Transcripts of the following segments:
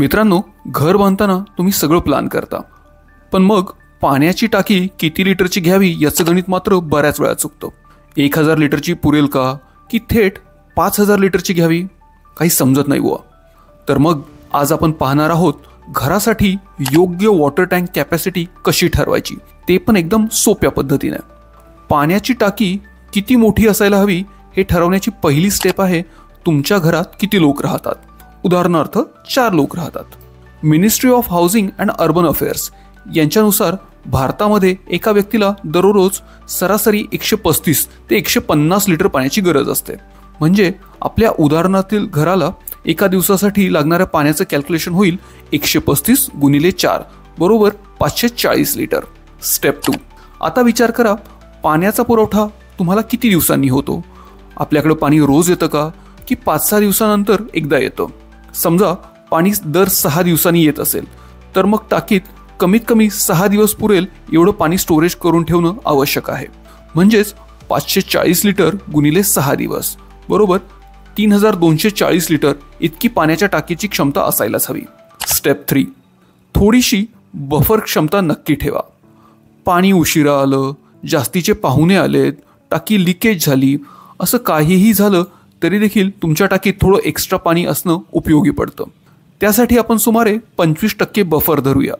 मित्रांनो, घर बांधताना तुम्ही सगळं प्लॅन करता, पण मग पाण्याची टाकी किती लिटरची घ्यावी याचं गणित मात्र बऱ्याच वेळा चुकतं. 1000 लिटरची पुरेल का की थेट 5000 लिटरची घ्यावी, काही समजत नाही बुवा. तर मग आज आपण पाहणार आहोत घरासाठी योग्य वॉटर टँक कॅपॅसिटी कशी ठरवायची, ते पण एकदम सोप्या पद्धतीने. पाण्याची टाकी किती मोठी असायला हवी हे ठरवण्याची पहिली स्टेप आहे तुमच्या घरात किती लोक राहतात. उदाहरणार्थ 4 लोक राहतात. Ministry of housing and urban affairs यांच्यानुसार भारतामध्ये एका व्यक्तीला दररोज सरासरी 135 ते 150 लिटर पाण्याची गरज असते. म्हणजे आपल्या उदाहरणातील घराला एका दिवसासाठी लागणाऱ्या पाण्याचं कॅल्क्युलेशन होईल 135 गुणिले 4 बरोबर 540 लिटर. स्टेप 2. आता विचार करा, पाण्याचा पुरवठा तुम्हाला किती दिवसांनी होतो. आपल्याकडे पाणी रोज येतं का की 5-6 दिवसानंतर एकदा येतं. समजा पाणी दर 6 दिवसांनी येत असेल तर मग टाकीत कमीत कमी 6 दिवस पुरेल एवढं पाणी स्टोरेज करून ठेवणं आवश्यक आहे. म्हणजेच 540 लिटर गुणिले 6 दिवस बरोबर 3240 लिटर इतकी पाण्याच्या टाकीची क्षमता असायलाच हवी. स्टेप 3. थोडीशी बफर क्षमता नक्की ठेवा. पाणी उशिरा आलं, जास्तीचे पाहुणे आलेत, टाकी लिकेज झाली, असं काहीही झालं तरी देखील तुमच्या टाकीत थोडं एक्स्ट्रा पाणी असणं उपयोगी पडतं. त्यासाठी आपण सुमारे 25% बफर धरूया.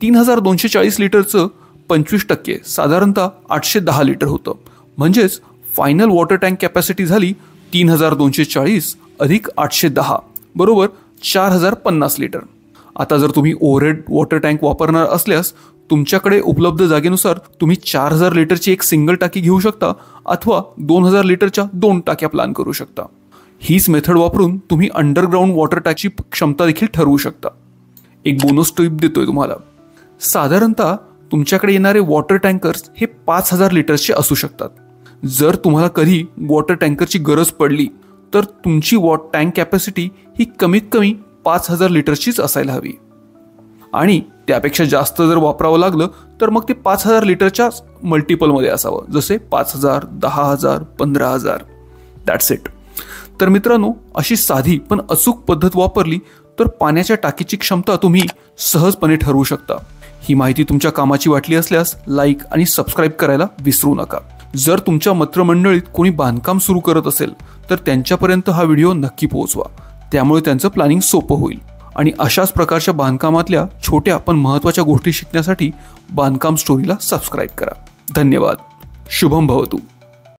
3240 लिटरचं 25% साधारणतः 810 लिटर होतं. म्हणजेच फायनल वॉटर टँक कॅपॅसिटी झाली 3240 अधिक 810 बरोबर 4050 लिटर. आता जर तुम्ही ओव्हरहेड वॉटर टँक वापरणार असल्यास तुमच्याकडे उपलब्ध जागेनुसार तुम्ही 4000 लिटरची एक सिंगल टाकी घेऊ शकता अथवा 2000 लिटरच्या 2 टाक्या प्लॅन करू शकता. हीच मेथड वापरून तुम्ही अंडरग्राऊंड वॉटर टँकची क्षमता देखील ठरवू शकता. एक बोनस टिप देतोय तुम्हाला. साधारणतः तुमच्याकडे येणारे वॉटर टँकर्स हे 5000 लिटर्सचे असू शकतात. जर तुम्हाला कधी वॉटर टँकरची गरज पडली तर तुमची टँक कॅपॅसिटी ही कमीत कमी 5000 लिटरचीच असायला हवी. आणि त्यापेक्षा जास्त जर वापरावं लागलं तर मग ते 5000 लिटरच्या मल्टिपलमध्ये असावं, जसे 5000, 10000, 15000. That's it. तर मित्रांनो, अशी साधी पण अचूक पद्धत वापरली तर पाण्याच्या टाकीची क्षमता तुम्ही सहजपणे ठरवू शकता. ही माहिती तुमच्या कामाची वाटली असल्यास लाईक आणि सबस्क्राईब करायला विसरू नका. जर तुमच्या मित्रमंडळीत कोणी बांधकाम सुरू करत असेल तर त्यांच्यापर्यंत हा व्हिडिओ नक्की पोहोचवा. त्यामुळे त्यांचं प्लॅनिंग सोपं होईल. आणि अशाच प्रकारच्या बांधकामातल्या छोट्या पण महत्त्वाच्या गोष्टी शिकण्यासाठी बांधकाम स्टोरीला सबस्क्राईब करा. धन्यवाद. शुभम भवतु.